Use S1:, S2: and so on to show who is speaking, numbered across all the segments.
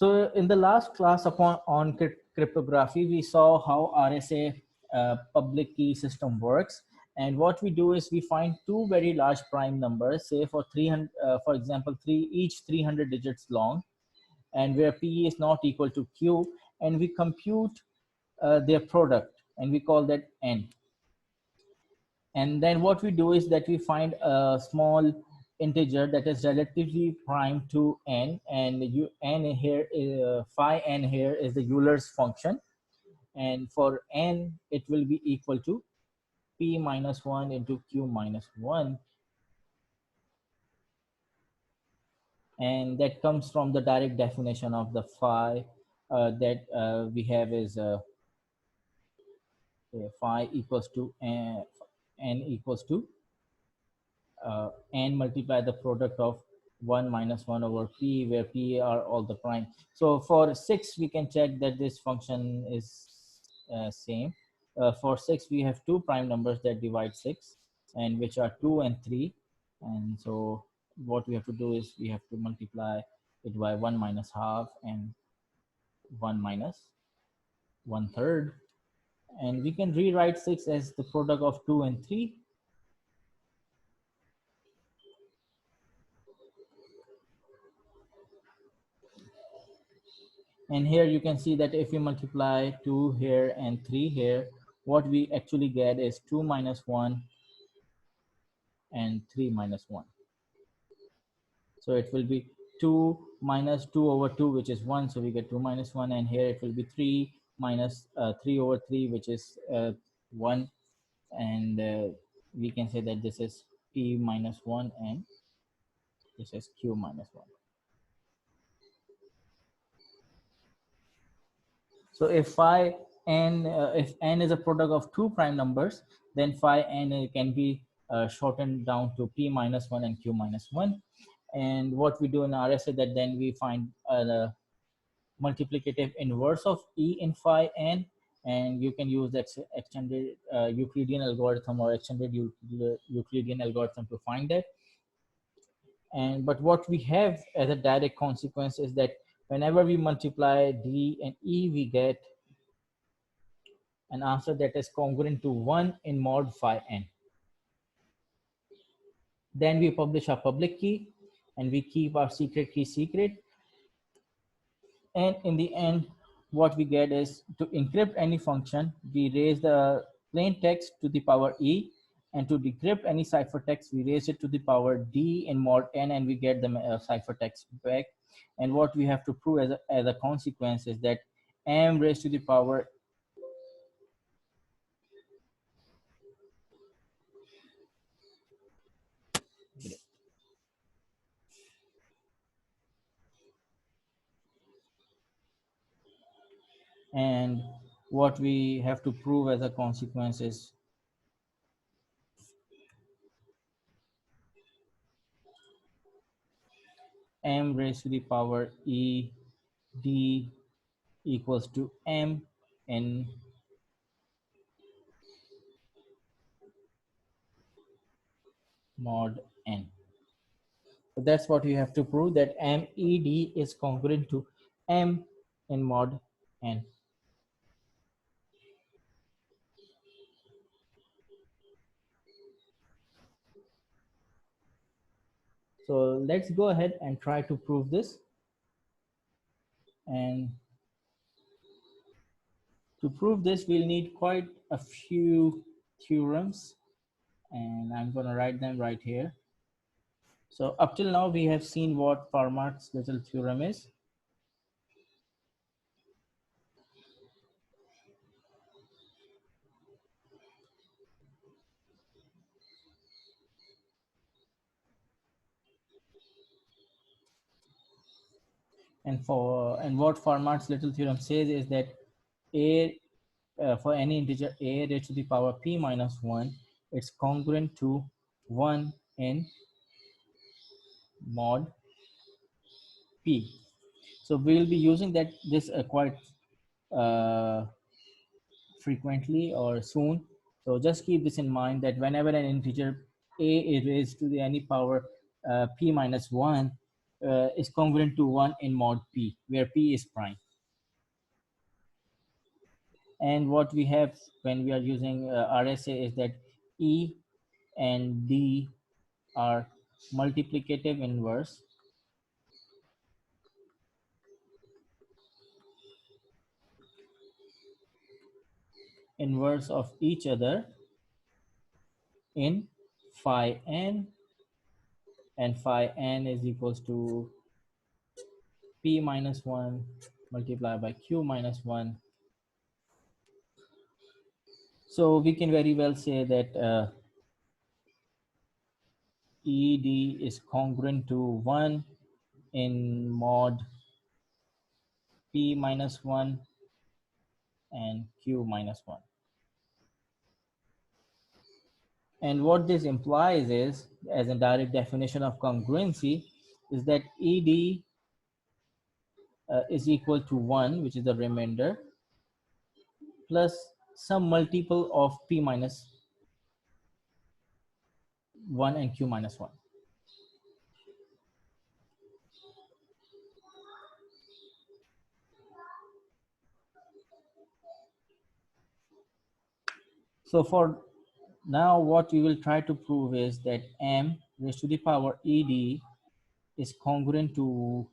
S1: So in the last class on cryptography, we saw how RSA public key system works. And what we do is we find two very large prime numbers, say for 300, for example, each 300 digits long, and where P is not equal to Q, and we compute their product, and we call that N. And then what we do is that we find a small integer that is relatively prime to n, and n here is, phi n here is the Euler's function, and for n it will be equal to p minus 1 into q minus 1, and that comes from the direct definition of the phi that we have is phi equals to n equals to n multiply the product of 1 minus 1 over p, where p are all the prime. So for 6 we can check that this function is same. For 6 we have two prime numbers that divide 6, and which are 2 and 3, and so what we have to do is we have to multiply it by 1 minus half and 1 minus 1/3, and we can rewrite 6 as the product of 2 and 3. And here you can see that if we multiply 2 here and 3 here, what we actually get is 2 minus 1 and 3 minus 1. So it will be 2 minus 2 over 2, which is 1. So we get 2 minus 1. And here it will be 3 minus 3 over 3, which is 1. And we can say that this is p minus 1 and this is q minus 1. So if if n is a product of two prime numbers, then phi n can be shortened down to p minus 1 and q minus 1. And what we do in RSA, that then we find the multiplicative inverse of e in phi n, and you can use the extended Euclidean algorithm or extended Euclidean algorithm to find that. But what we have as a direct consequence is that whenever we multiply d and e, we get an answer that is congruent to 1 in mod phi n. Then we publish our public key and we keep our secret key secret. And in the end, what we get is, to encrypt any function, we raise the plain text to the power e, and to decrypt any ciphertext, we raise it to the power d in mod n, and we get the ciphertext back. And what we have to prove as a consequence is that m raised to the power and what we have to prove as a consequence is m raised to the power e d equals to m in mod n. So that's what you have to prove, that MED is congruent to M in mod n. So let's go ahead and try to prove this. And to prove this, we'll need quite a few theorems, and I'm going to write them right here. So up till now, we have seen what Fermat's little theorem is. And what Fermat's little theorem says is that a for any integer a raised to the power p minus 1, it's congruent to 1 in mod p. So we will be using this quite frequently or soon. So just keep this in mind, that whenever an integer a is raised to the any power p minus 1, is congruent to 1 in mod p, where p is prime. And what we have when we are using RSA is that E and D are multiplicative inverse of each other in phi n, and phi n is equals to p minus 1 multiplied by q minus 1. So we can very well say that ED is congruent to 1 in mod p minus 1 and q minus 1. And what this implies is, as a direct definition of congruency, is that ED is equal to 1, which is the remainder, plus some multiple of p minus 1 and q minus 1. So for now, what we will try to prove is that m raised to the power ed is congruent to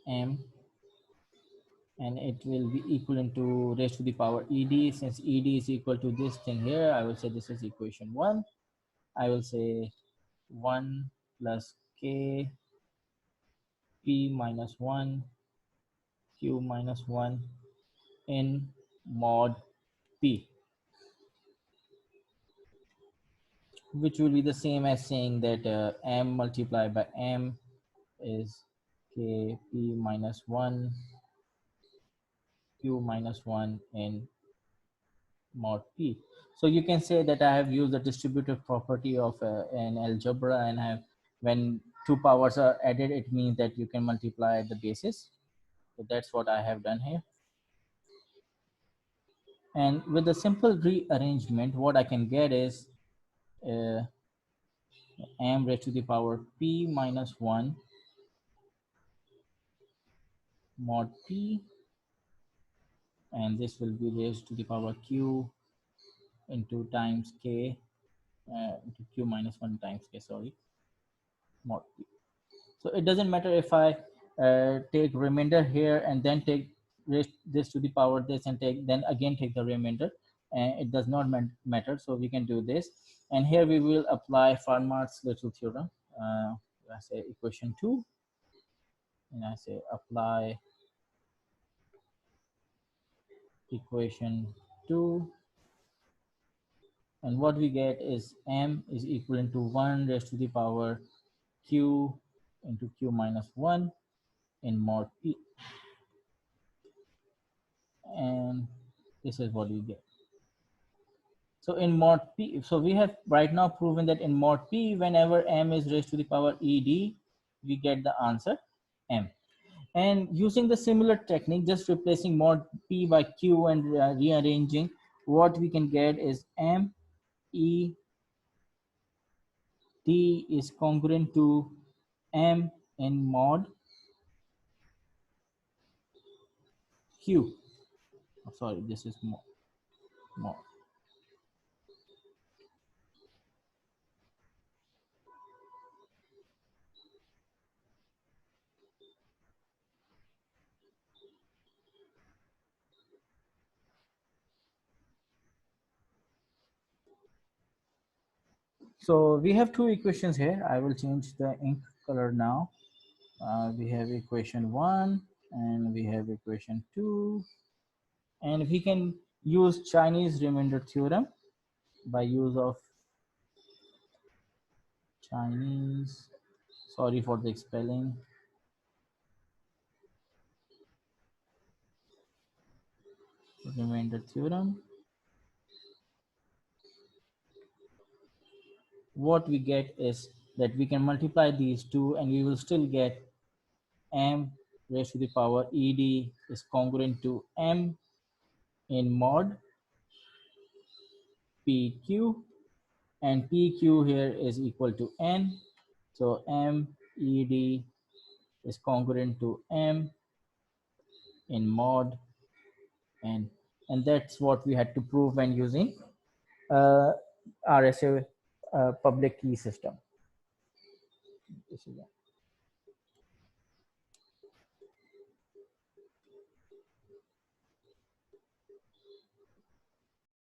S1: m, and it will be equivalent to raised to the power ed. Since ed is equal to this thing here, I will say this is equation 1. I will say 1 plus k p minus 1 q minus 1 in mod p, which will be the same as saying that m multiplied by m is k p minus 1 q minus 1 in mod p. So you can say that I have used the distributive property of an algebra, and have, when two powers are added, it means that you can multiply the bases. So that's what I have done here. And with the simple rearrangement, what I can get is uh, m raised to the power p minus 1 mod p, and this will be raised to the power q into times k into q minus 1 times k, sorry, mod p. So it doesn't matter if I take remainder here and then take raise this to the power this and take then again take the remainder, and it does not matter. So we can do this, and here we will apply Fermat's little theorem. I say equation 2, and I say apply equation 2, and what we get is m is equivalent to 1 raised to the power q into q minus 1 in mod p, and this is what we get. So in mod p, so we have right now proven that in mod p, whenever m is raised to the power ed, we get the answer m. And using the similar technique, just replacing mod p by q and rearranging, what we can get is m e d is congruent to m in mod q. Oh, sorry, this is mod. So we have two equations here. I will change the ink color now. We have equation 1 and we have equation 2, and we can use Chinese remainder theorem by use of Chinese, sorry for the spelling, remainder theorem. What we get is that we can multiply these two and we will still get m raised to the power ed is congruent to m in mod pq, and PQ here is equal to N. So MED is congruent to M in mod, and that's what we had to prove when using RSA public key system. This is